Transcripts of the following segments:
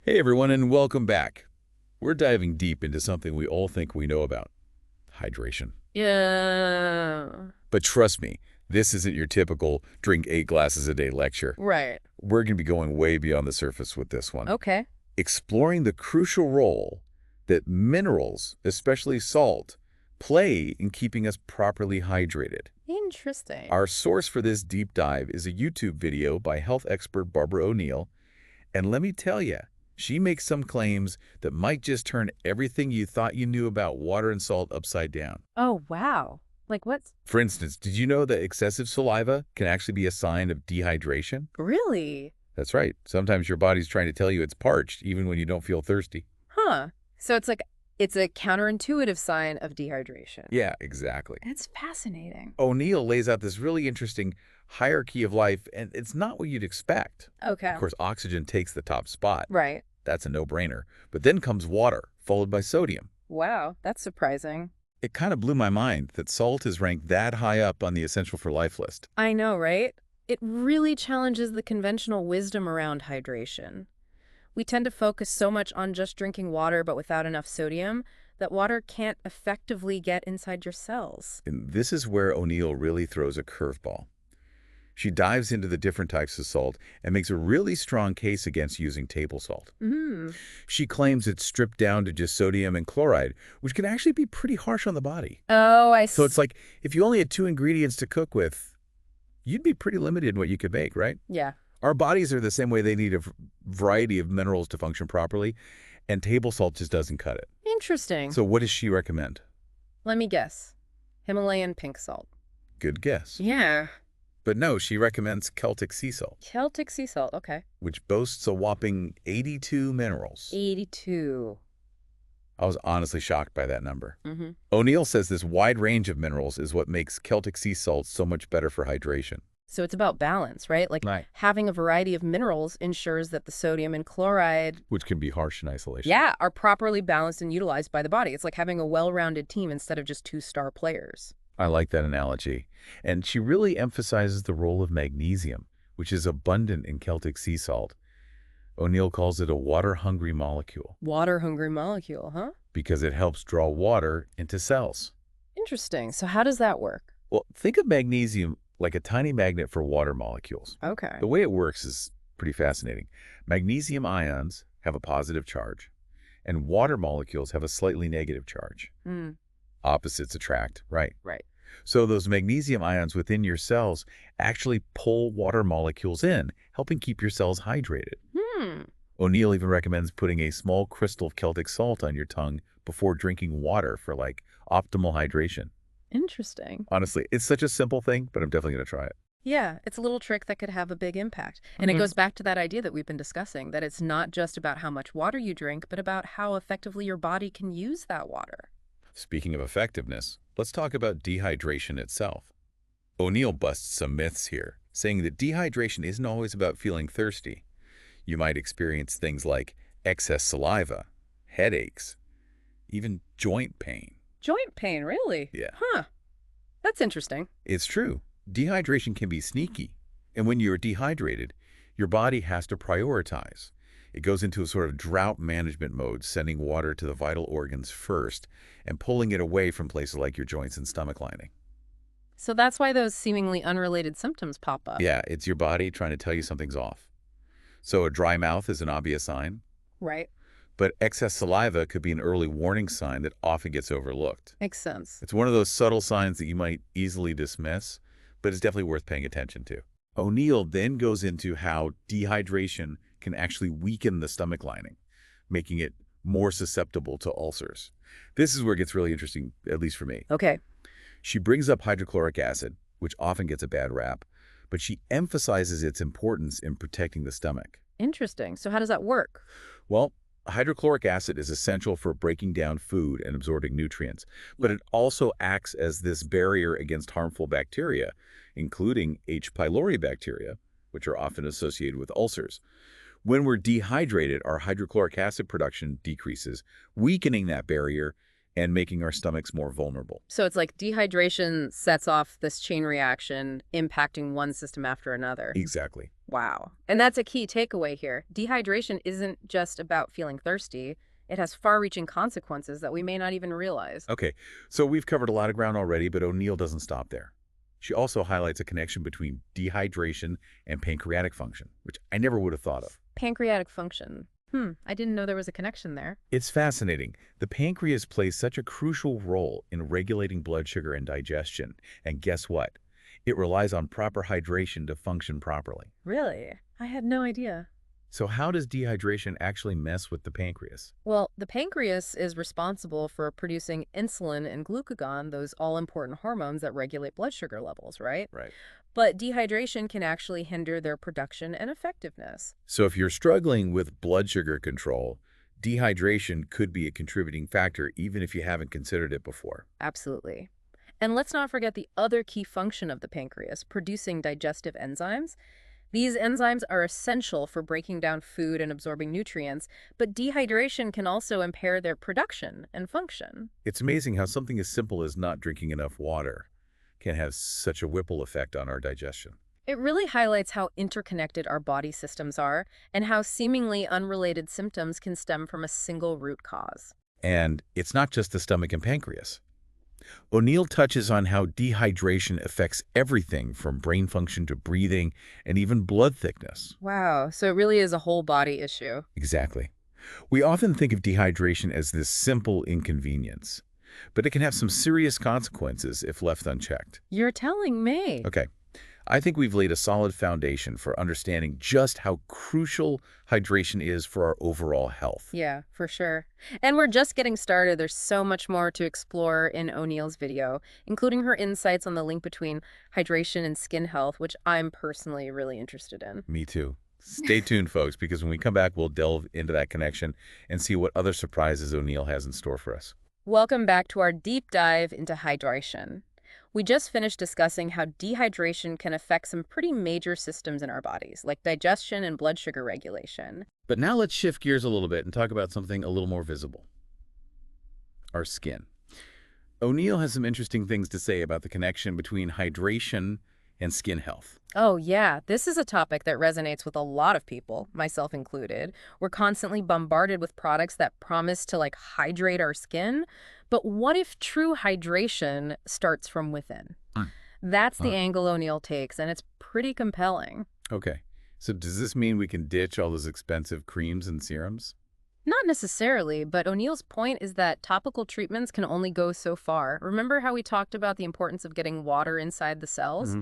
Hey everyone, and welcome back. We're diving deep into something we all think we know about, hydration. Yeah. But trust me, this isn't your typical drink 8 glasses a day lecture. Right. We're going to be going way beyond the surface with this one, Okay. exploring the crucial role that minerals, especially salt, play in keeping us properly hydrated. Interesting. Our source for this deep dive is a YouTube video by health expert Barbara O'Neill. And let me tell you, she makes some claims that might just turn everything you thought you knew about water and salt upside down. Oh, wow. Like what's For instance, did you know that excessive saliva can actually be a sign of dehydration? really? That's right. Sometimes your body's trying to tell you it's parched, even when you don't feel thirsty. Huh. So it's a counterintuitive sign of dehydration. Yeah, exactly. That's fascinating. O'Neill lays out this really interesting hierarchy of life, and it's not what you'd expect. Okay. Of course, oxygen takes the top spot. Right. That's a no-brainer. But then comes water, followed by sodium. Wow, that's surprising. It kind of blew my mind that salt is ranked that high up on the essential for life list. I know, right? It really challenges the conventional wisdom around hydration. We tend to focus so much on just drinking water but without enough sodium that water can't effectively get inside your cells. And this is where O'Neill really throws a curveball. She dives into the different types of salt and makes a really strong case against using table salt. Hmm. She claims it's stripped down to just sodium and chloride, which can actually be pretty harsh on the body. Oh, So it's like if you only had 2 ingredients to cook with, you'd be pretty limited in what you could make, right? yeah. Our bodies are the same way. They need a variety of minerals to function properly, and table salt just doesn't cut it. Interesting. So what does she recommend? Let me guess. Himalayan pink salt. Good guess. Yeah. But no, she recommends Celtic sea salt, Celtic sea salt. Okay. which boasts a whopping 82 minerals. 82. I was honestly shocked by that number. Mm-hmm. O'Neill says this wide range of minerals is what makes Celtic sea salt so much better for hydration. So it's about balance, right? Like Right. having a variety of minerals ensures that the sodium and chloride, Which can be harsh in isolation. yeah, are properly balanced and utilized by the body. It's like having a well-rounded team instead of just two-star players. I like that analogy. And she really emphasizes the role of magnesium, which is abundant in Celtic sea salt. O'Neill calls it a water-hungry molecule Water-hungry molecule, huh? because it helps draw water into cells. Interesting. So how does that work? Well, think of magnesium like a tiny magnet for water molecules. Okay. The way it works is pretty fascinating. Magnesium ions have a positive charge, and water molecules have a slightly negative charge. Hmm. Opposites attract, right? Right. So those magnesium ions within your cells actually pull water molecules in, helping keep your cells hydrated. Hmm. O'Neill even recommends putting a small crystal of Celtic salt on your tongue before drinking water for optimal hydration. Interesting. Honestly, it's such a simple thing, but I'm definitely going to try it. Yeah, it's a little trick that could have a big impact. And it goes back to that idea that we've been discussing, that it's not just about how much water you drink, but about how effectively your body can use that water. Speaking of effectiveness, let's talk about dehydration itself. O'Neill busts some myths here, saying that dehydration isn't always about feeling thirsty. You might experience things like excess saliva, headaches, even joint pain. Joint pain, really? Yeah. Huh. That's interesting. It's true. Dehydration can be sneaky. And when you're dehydrated, your body has to prioritize. It goes into a sort of drought management mode, sending water to the vital organs first and pulling it away from places like your joints and stomach lining. So that's why those seemingly unrelated symptoms pop up. Yeah, it's your body trying to tell you something's off. So a dry mouth is an obvious sign, Right. but excess saliva could be an early warning sign that often gets overlooked. Makes sense. It's one of those subtle signs that you might easily dismiss, but it's definitely worth paying attention to. O'Neill then goes into how dehydration can actually weaken the stomach lining, making it more susceptible to ulcers. This is where it gets really interesting, at least for me. Okay. She brings up hydrochloric acid, which often gets a bad rap, but she emphasizes its importance in protecting the stomach. Interesting. So how does that work? Well, hydrochloric acid is essential for breaking down food and absorbing nutrients, but it also acts as this barrier against harmful bacteria, including H. pylori bacteria, which are often associated with ulcers. When we're dehydrated, our hydrochloric acid production decreases, weakening that barrier and making our stomachs more vulnerable. So it's like dehydration sets off this chain reaction, impacting one system after another. Exactly. Wow. And that's a key takeaway here. Dehydration isn't just about feeling thirsty. It has far-reaching consequences that we may not even realize. Okay, so we've covered a lot of ground already, but O'Neill doesn't stop there. She also highlights a connection between dehydration and pancreatic function, which I never would have thought of. Pancreatic function. I didn't know there was a connection there. It's fascinating. The pancreas plays such a crucial role in regulating blood sugar and digestion. And guess what? It relies on proper hydration to function properly. Really? I had no idea. So how does dehydration actually mess with the pancreas? Well, the pancreas is responsible for producing insulin and glucagon, those all-important hormones that regulate blood sugar levels, right? Right. But dehydration can actually hinder their production and effectiveness. So if you're struggling with blood sugar control, dehydration could be a contributing factor even if you haven't considered it before. Absolutely. And let's not forget the other key function of the pancreas, producing digestive enzymes. These enzymes are essential for breaking down food and absorbing nutrients, but dehydration can also impair their production and function. It's amazing how something as simple as not drinking enough water can have such a ripple effect on our digestion. It really highlights how interconnected our body systems are and how seemingly unrelated symptoms can stem from a single root cause. And it's not just the stomach and pancreas. O'Neill touches on how dehydration affects everything from brain function to breathing and even blood thickness. Wow, so it really is a whole body issue. Exactly. We often think of dehydration as this simple inconvenience, but it can have some serious consequences if left unchecked. You're telling me. Okay, I think we've laid a solid foundation for understanding just how crucial hydration is for our overall health. Yeah, for sure. And we're just getting started. There's so much more to explore in O'Neill's video, including her insights on the link between hydration and skin health, which I'm personally really interested in. Me too. Stay tuned, folks, because when we come back, we'll delve into that connection and see what other surprises O'Neill has in store for us. Welcome back to our deep dive into hydration. We just finished discussing how dehydration can affect some pretty major systems in our bodies, like digestion and blood sugar regulation. But now let's shift gears a little bit and talk about something a little more visible. Our skin. O'Neill has some interesting things to say about the connection between hydration and skin health. Oh, yeah, this is a topic that resonates with a lot of people, myself included. We're constantly bombarded with products that promise to, hydrate our skin. But what if true hydration starts from within? That's the angle O'Neill takes, and it's pretty compelling. Okay, so does this mean we can ditch all those expensive creams and serums? Not necessarily, but O'Neill's point is that topical treatments can only go so far. Remember how we talked about the importance of getting water inside the cells?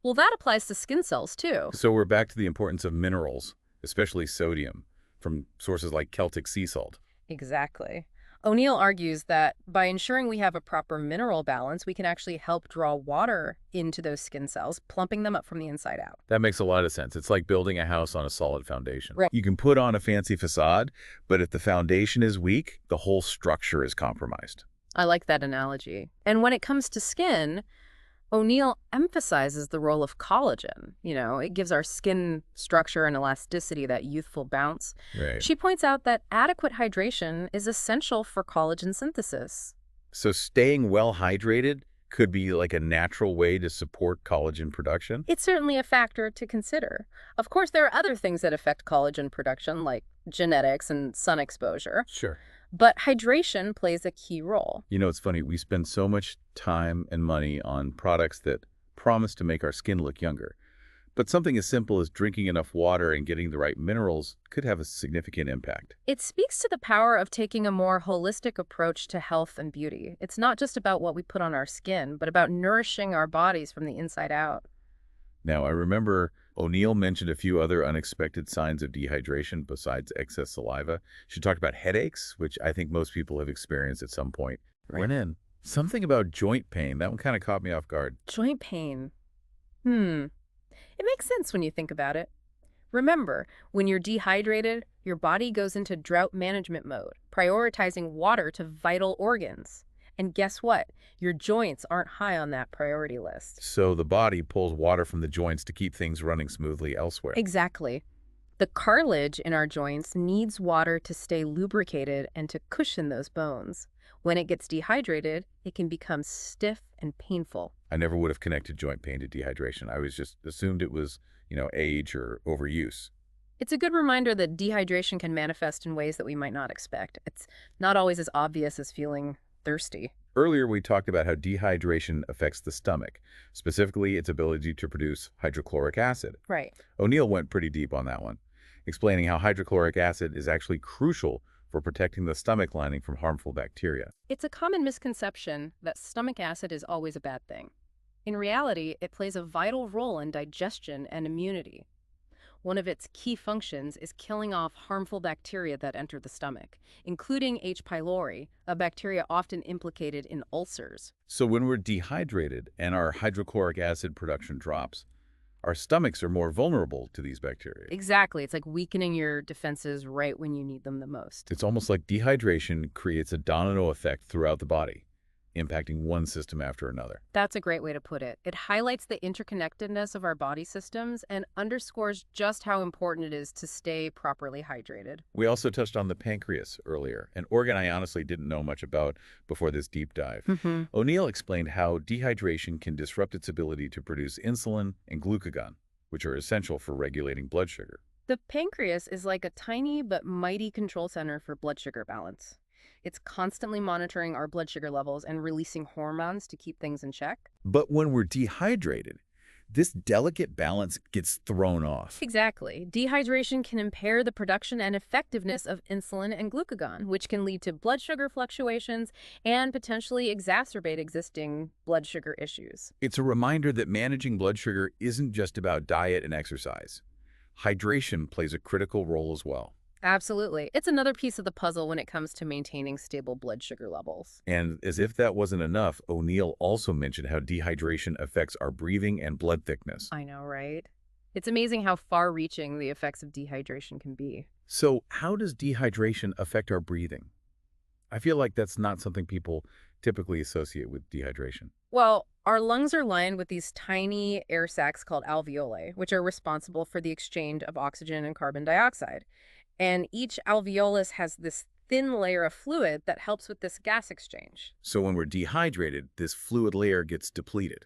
Well, that applies to skin cells, too. So we're back to the importance of minerals, especially sodium, from sources like Celtic sea salt. Exactly. O'Neill argues that by ensuring we have a proper mineral balance, we can actually help draw water into those skin cells, plumping them up from the inside out. That makes a lot of sense. It's like building a house on a solid foundation. Right. You can put on a fancy facade, but if the foundation is weak, the whole structure is compromised. I like that analogy. And when it comes to skin, O'Neill emphasizes the role of collagen. It gives our skin structure and elasticity, that youthful bounce. Right. She points out that adequate hydration is essential for collagen synthesis. So staying well hydrated could be like a natural way to support collagen production? It's certainly a factor to consider. Of course, there are other things that affect collagen production, like genetics and sun exposure. Sure. But hydration plays a key role. It's funny. We spend so much time and money on products that promise to make our skin look younger. But something as simple as drinking enough water and getting the right minerals could have a significant impact. It speaks to the power of taking a more holistic approach to health and beauty. It's not just about what we put on our skin, but about nourishing our bodies from the inside out. Now, I remember O'Neill mentioned a few other unexpected signs of dehydration besides excess saliva. She talked about headaches, which I think most people have experienced at some point. Right. Went in. Something about joint pain. That one kind of caught me off guard. Joint pain. It makes sense when you think about it. Remember, when you're dehydrated, your body goes into drought management mode, prioritizing water to vital organs. And guess what? Your joints aren't high on that priority list. So the body pulls water from the joints to keep things running smoothly elsewhere. Exactly. The cartilage in our joints needs water to stay lubricated and to cushion those bones. When it gets dehydrated, it can become stiff and painful. I never would have connected joint pain to dehydration. I was just assumed it was, age or overuse. It's a good reminder that dehydration can manifest in ways that we might not expect. It's not always as obvious as feeling thirsty. Earlier, we talked about how dehydration affects the stomach, specifically its ability to produce hydrochloric acid. Right. O'Neill went pretty deep on that one, explaining how hydrochloric acid is actually crucial for protecting the stomach lining from harmful bacteria. It's a common misconception that stomach acid is always a bad thing. In reality, it plays a vital role in digestion and immunity. One of its key functions is killing off harmful bacteria that enter the stomach, including H. pylori, a bacteria often implicated in ulcers. So when we're dehydrated and our hydrochloric acid production drops, our stomachs are more vulnerable to these bacteria. Exactly. It's like weakening your defenses right when you need them the most. It's almost like dehydration creates a domino effect throughout the body, impacting one system after another. That's a great way to put it. It highlights the interconnectedness of our body systems and underscores just how important it is to stay properly hydrated. We also touched on the pancreas earlier, an organ I honestly didn't know much about before this deep dive. O'Neill explained how dehydration can disrupt its ability to produce insulin and glucagon, which are essential for regulating blood sugar. The pancreas is like a tiny but mighty control center for blood sugar balance. It's constantly monitoring our blood sugar levels and releasing hormones to keep things in check. But when we're dehydrated, this delicate balance gets thrown off. Exactly. Dehydration can impair the production and effectiveness of insulin and glucagon, which can lead to blood sugar fluctuations and potentially exacerbate existing blood sugar issues. It's a reminder that managing blood sugar isn't just about diet and exercise. Hydration plays a critical role as well. Absolutely. It's another piece of the puzzle when it comes to maintaining stable blood sugar levels. And as if that wasn't enough, O'Neill also mentioned how dehydration affects our breathing and blood thickness. I know, right? It's amazing how far-reaching the effects of dehydration can be. So how does dehydration affect our breathing? I feel like that's not something people typically associate with dehydration. Well, our lungs are lined with these tiny air sacs called alveoli, which are responsible for the exchange of oxygen and carbon dioxide. And each alveolus has this thin layer of fluid that helps with this gas exchange. So when we're dehydrated, this fluid layer gets depleted.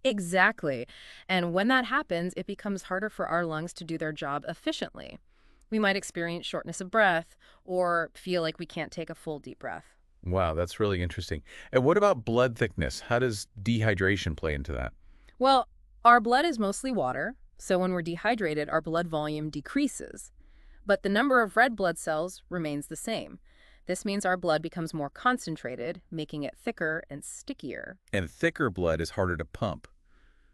Exactly. And when that happens, it becomes harder for our lungs to do their job efficiently. We might experience shortness of breath or feel like we can't take a full deep breath. Wow, that's really interesting. And what about blood thickness? How does dehydration play into that? Well, our blood is mostly water, so when we're dehydrated, our blood volume decreases. But the number of red blood cells remains the same. This means our blood becomes more concentrated, making it thicker and stickier. And thicker blood is harder to pump,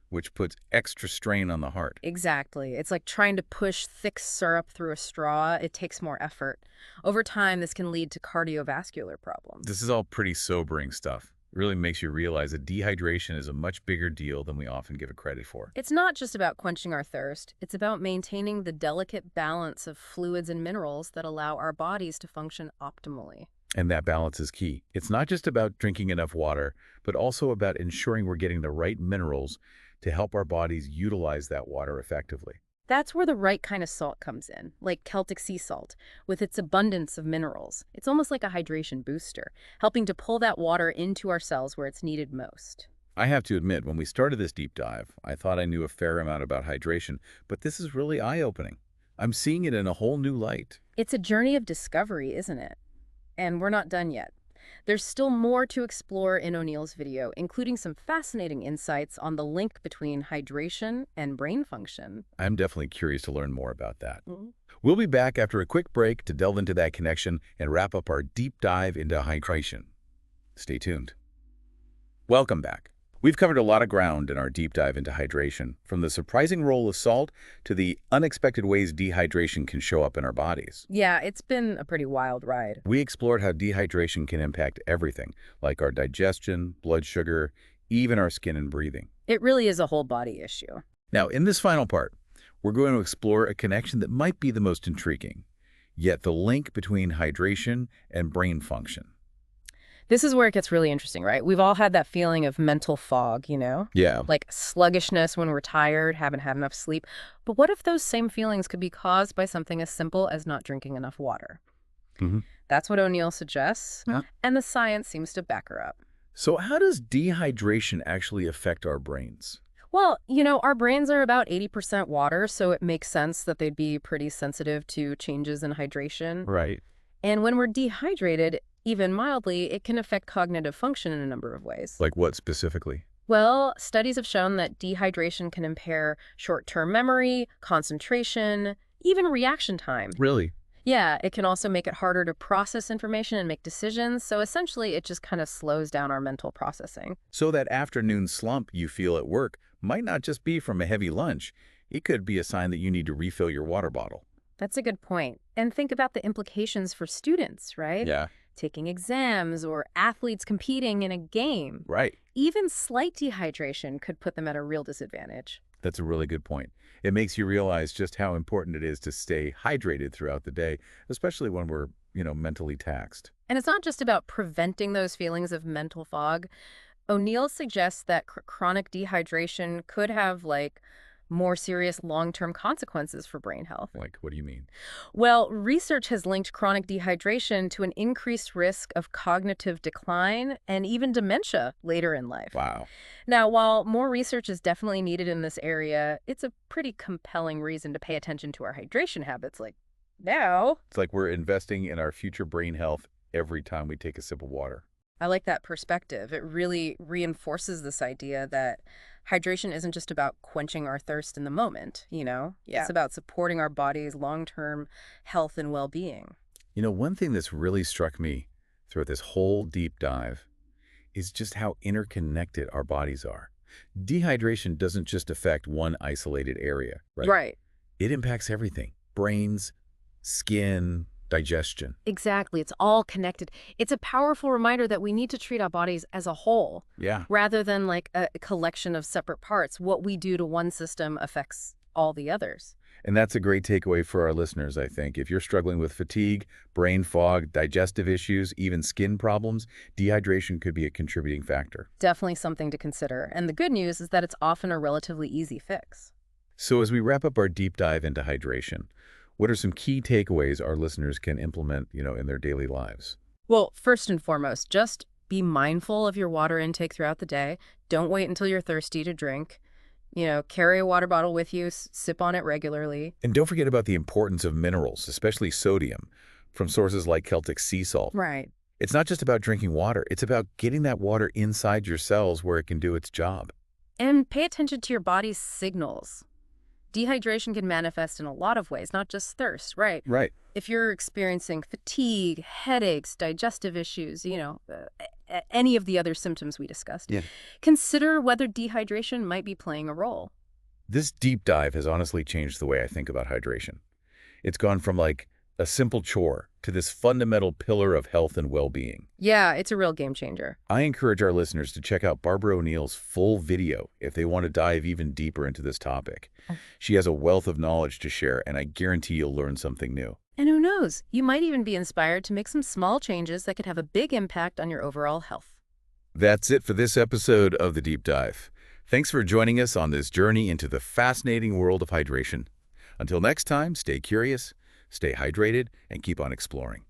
which puts extra strain on the heart. Exactly. It's like trying to push thick syrup through a straw. It takes more effort. Over time, this can lead to cardiovascular problems. This is all pretty sobering stuff. It really makes you realize that dehydration is a much bigger deal than we often give it credit for. It's not just about quenching our thirst. It's about maintaining the delicate balance of fluids and minerals that allow our bodies to function optimally. And that balance is key. It's not just about drinking enough water, but also about ensuring we're getting the right minerals to help our bodies utilize that water effectively. That's where the right kind of salt comes in, like Celtic sea salt, with its abundance of minerals. It's almost like a hydration booster, helping to pull that water into our cells where it's needed most. I have to admit, when we started this deep dive, I thought I knew a fair amount about hydration, but this is really eye-opening. I'm seeing it in a whole new light. It's a journey of discovery, isn't it? And we're not done yet. There's still more to explore in O'Neill's video, including some fascinating insights on the link between hydration and brain function. I'm definitely curious to learn more about that. Mhm. We'll be back after a quick break to delve into that connection and wrap up our deep dive into hydration. Stay tuned. Welcome back. We've covered a lot of ground in our deep dive into hydration, from the surprising role of salt to the unexpected ways dehydration can show up in our bodies. Yeah, it's been a pretty wild ride. We explored how dehydration can impact everything, like our digestion, blood sugar, even our skin and breathing. It really is a whole body issue. Now, in this final part, we're going to explore a connection that might be the most intriguing, yet the link between hydration and brain function. This is where it gets really interesting, right? We've all had that feeling of mental fog, Yeah. like sluggishness when we're tired, haven't had enough sleep. But what if those same feelings could be caused by something as simple as not drinking enough water? Hmm. That's what O'Neill suggests, and the science seems to back her up. So how does dehydration actually affect our brains? Well, our brains are about 80% water, so it makes sense that they'd be pretty sensitive to changes in hydration. Right. And when we're dehydrated, even mildly, it can affect cognitive function in a number of ways. Like what specifically? Well, studies have shown that dehydration can impair short-term memory, concentration, even reaction time. Really? Yeah, it can also make it harder to process information and make decisions, so essentially it just kind of slows down our mental processing. So that afternoon slump you feel at work might not just be from a heavy lunch. It could be a sign that you need to refill your water bottle. That's a good point. And think about the implications for students, right? Yeah, Taking exams or athletes competing in a game. right. Even slight dehydration could put them at a real disadvantage. That's a really good point. It makes you realize just how important it is to stay hydrated throughout the day, especially when we're, mentally taxed. And it's not just about preventing those feelings of mental fog. O'Neill suggests that chronic dehydration could have, more serious long-term consequences for brain health. Like, what do you mean? Well, research has linked chronic dehydration to an increased risk of cognitive decline and even dementia later in life. Wow. Now, while more research is definitely needed in this area, it's a pretty compelling reason to pay attention to our hydration habits, now. It's like we're investing in our future brain health every time we take a sip of water. I like that perspective. It really reinforces this idea that hydration isn't just about quenching our thirst in the moment, Yeah. It's about supporting our body's long-term health and well-being. One thing that's really struck me throughout this whole deep dive is just how interconnected our bodies are. Dehydration doesn't just affect one isolated area, right? Right. It impacts everything. Brains, skin, digestion. Exactly. It's all connected. It's a powerful reminder that we need to treat our bodies as a whole Yeah. rather than like a collection of separate parts. What we do to one system affects all the others. And that's a great takeaway for our listeners, I think. If you're struggling with fatigue, brain fog, digestive issues, even skin problems, dehydration could be a contributing factor. Definitely something to consider. And the good news is that it's often a relatively easy fix. So as we wrap up our deep dive into hydration, what are some key takeaways our listeners can implement, in their daily lives? Well, first and foremost, just be mindful of your water intake throughout the day. Don't wait until you're thirsty to drink. Carry a water bottle with you, sip on it regularly. And don't forget about the importance of minerals, especially sodium, from sources like Celtic sea salt. Right. It's not just about drinking water. It's about getting that water inside your cells where it can do its job. And pay attention to your body's signals. Dehydration can manifest in a lot of ways, not just thirst, right? Right. If you're experiencing fatigue, headaches, digestive issues, any of the other symptoms we discussed, Yeah. consider whether dehydration might be playing a role. This deep dive has honestly changed the way I think about hydration. It's gone from like a simple chore to this fundamental pillar of health and well-being. Yeah, it's a real game changer. I encourage our listeners to check out Barbara O'Neill's full video if they want to dive even deeper into this topic. She has a wealth of knowledge to share, and I guarantee you'll learn something new. And who knows, you might even be inspired to make some small changes that could have a big impact on your overall health. That's it for this episode of The Deep Dive. Thanks for joining us on this journey into the fascinating world of hydration. Until next time, stay curious, stay hydrated, and keep on exploring.